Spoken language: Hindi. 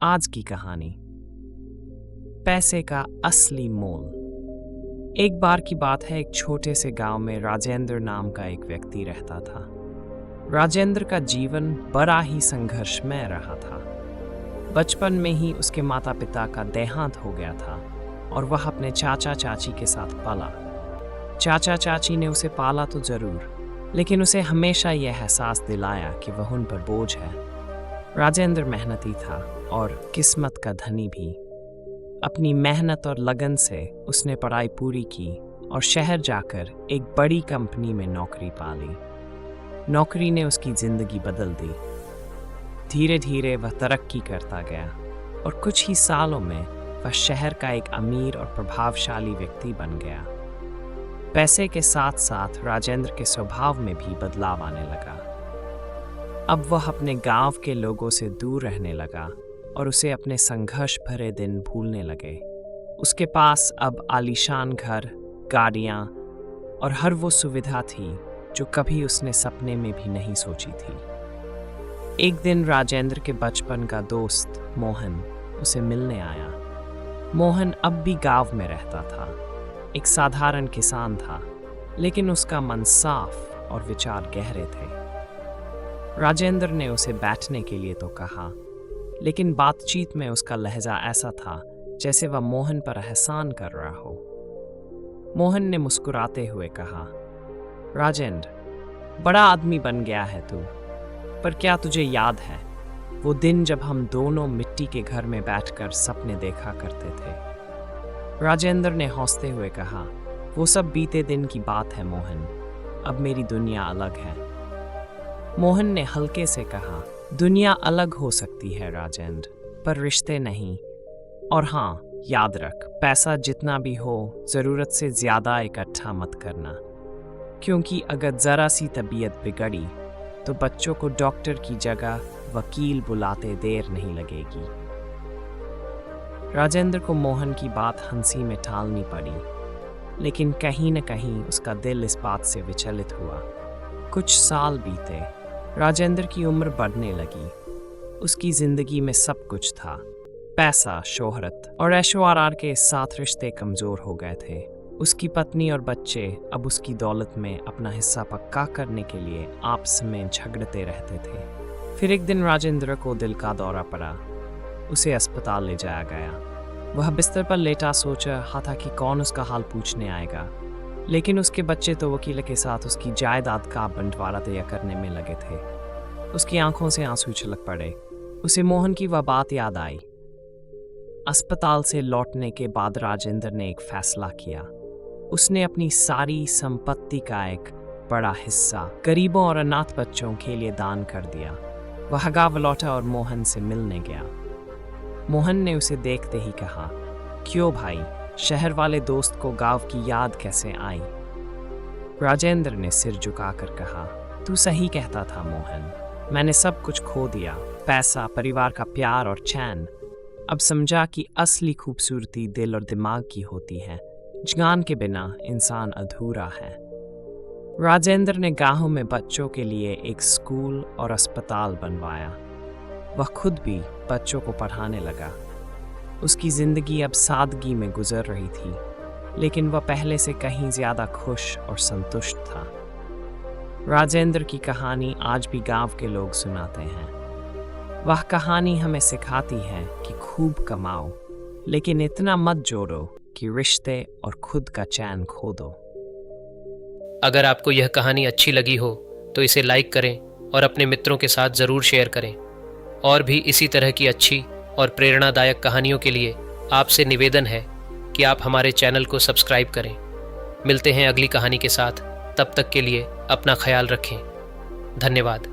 आज की कहानी, पैसे का असली मोल। एक बार की बात है, एक छोटे से गांव में राजेंद्र नाम का एक व्यक्ति रहता था। राजेंद्र का जीवन बड़ा ही संघर्षमय रहा था। बचपन में ही उसके माता पिता का देहांत हो गया था और वह अपने चाचा चाची के साथ पला। चाचा चाची ने उसे पाला तो जरूर, लेकिन उसे हमेशा यह एहसास दिलाया कि वह उन पर बोझ है। राजेंद्र मेहनती था और किस्मत का धनी भी। अपनी मेहनत और लगन से उसने पढ़ाई पूरी की और शहर जाकर एक बड़ी कंपनी में नौकरी पा ली। नौकरी ने उसकी जिंदगी बदल दी। धीरे धीरे वह तरक्की करता गया और कुछ ही सालों में वह शहर का एक अमीर और प्रभावशाली व्यक्ति बन गया। पैसे के साथ साथ राजेंद्र के स्वभाव में भी बदलाव आने लगा। अब वह अपने गांव के लोगों से दूर रहने लगा और उसे अपने संघर्ष भरे दिन भूलने लगे। उसके पास अब आलीशान घर, गाड़ियां और हर वो सुविधा थी जो कभी उसने सपने में भी नहीं सोची थी। एक दिन राजेंद्र के बचपन का दोस्त मोहन उसे मिलने आया। मोहन अब भी गांव में रहता था। एक साधारण किसान था, लेकिन उसका मन साफ और विचार गहरे थे। राजेंद्र ने उसे बैठने के लिए तो कहा, लेकिन बातचीत में उसका लहजा ऐसा था जैसे वह मोहन पर एहसान कर रहा हो। मोहन ने मुस्कुराते हुए कहा, राजेंद्र, बड़ा आदमी बन गया है तू, पर क्या तुझे याद है वो दिन जब हम दोनों मिट्टी के घर में बैठकर सपने देखा करते थे? राजेंद्र ने हंसते हुए कहा, वो सब बीते दिन की बात है मोहन, अब मेरी दुनिया अलग है। मोहन ने हल्के से कहा, दुनिया अलग हो सकती है राजेंद्र, पर रिश्ते नहीं। और हाँ, याद रख, पैसा जितना भी हो जरूरत से ज्यादा इकट्ठा मत करना, क्योंकि अगर जरा सी तबीयत बिगड़ी तो बच्चों को डॉक्टर की जगह वकील बुलाते देर नहीं लगेगी। राजेंद्र को मोहन की बात हंसी में टालनी पड़ी, लेकिन कहीं न कहीं उसका दिल इस बात से विचलित हुआ। कुछ साल बीते। राजेंद्र की उम्र बढ़ने लगी। उसकी जिंदगी में सब कुछ था, पैसा, शोहरत और ऐशो-आराम के साथ रिश्ते कमजोर हो गए थे। उसकी पत्नी और बच्चे अब उसकी दौलत में अपना हिस्सा पक्का करने के लिए आपस में झगड़ते रहते थे। फिर एक दिन राजेंद्र को दिल का दौरा पड़ा। उसे अस्पताल ले जाया गया। वह बिस्तर पर लेटा सोच रहा था कि कौन उसका हाल पूछने आएगा, लेकिन उसके बच्चे तो वकील के साथ उसकी जायदाद का बंटवारा तय करने में लगे थे। उसकी आंखों से आंसू छलक पड़े। उसे मोहन की वह बात याद आई। अस्पताल से लौटने के बाद राजेंद्र ने एक फैसला किया। उसने अपनी सारी संपत्ति का एक बड़ा हिस्सा गरीबों और अनाथ बच्चों के लिए दान कर दिया। वह गांव लौटा और मोहन से मिलने गया। मोहन ने उसे देखते ही कहा, क्यों भाई, शहर वाले दोस्त को गांव की याद कैसे आई? राजेंद्र ने सिर झुकाकर कहा, तू सही कहता था मोहन, मैंने सब कुछ खो दिया, पैसा, परिवार का प्यार और चैन। अब समझा कि असली खूबसूरती दिल और दिमाग की होती है। ज्ञान के बिना इंसान अधूरा है। राजेंद्र ने गांव में बच्चों के लिए एक स्कूल और अस्पताल बनवाया। वह खुद भी बच्चों को पढ़ाने लगा। उसकी जिंदगी अब सादगी में गुजर रही थी, लेकिन वह पहले से कहीं ज्यादा खुश और संतुष्ट था। राजेंद्र की कहानी आज भी गांव के लोग सुनाते हैं। वह कहानी हमें सिखाती है कि खूब कमाओ, लेकिन इतना मत जोड़ो कि रिश्ते और खुद का चैन खो दो। अगर आपको यह कहानी अच्छी लगी हो तो इसे लाइक करें और अपने मित्रों के साथ ज़रूर शेयर करें। और भी इसी तरह की अच्छी और प्रेरणादायक कहानियों के लिए आपसे निवेदन है कि आप हमारे चैनल को सब्सक्राइब करें। मिलते हैं अगली कहानी के साथ, तब तक के लिए अपना ख्याल रखें। धन्यवाद।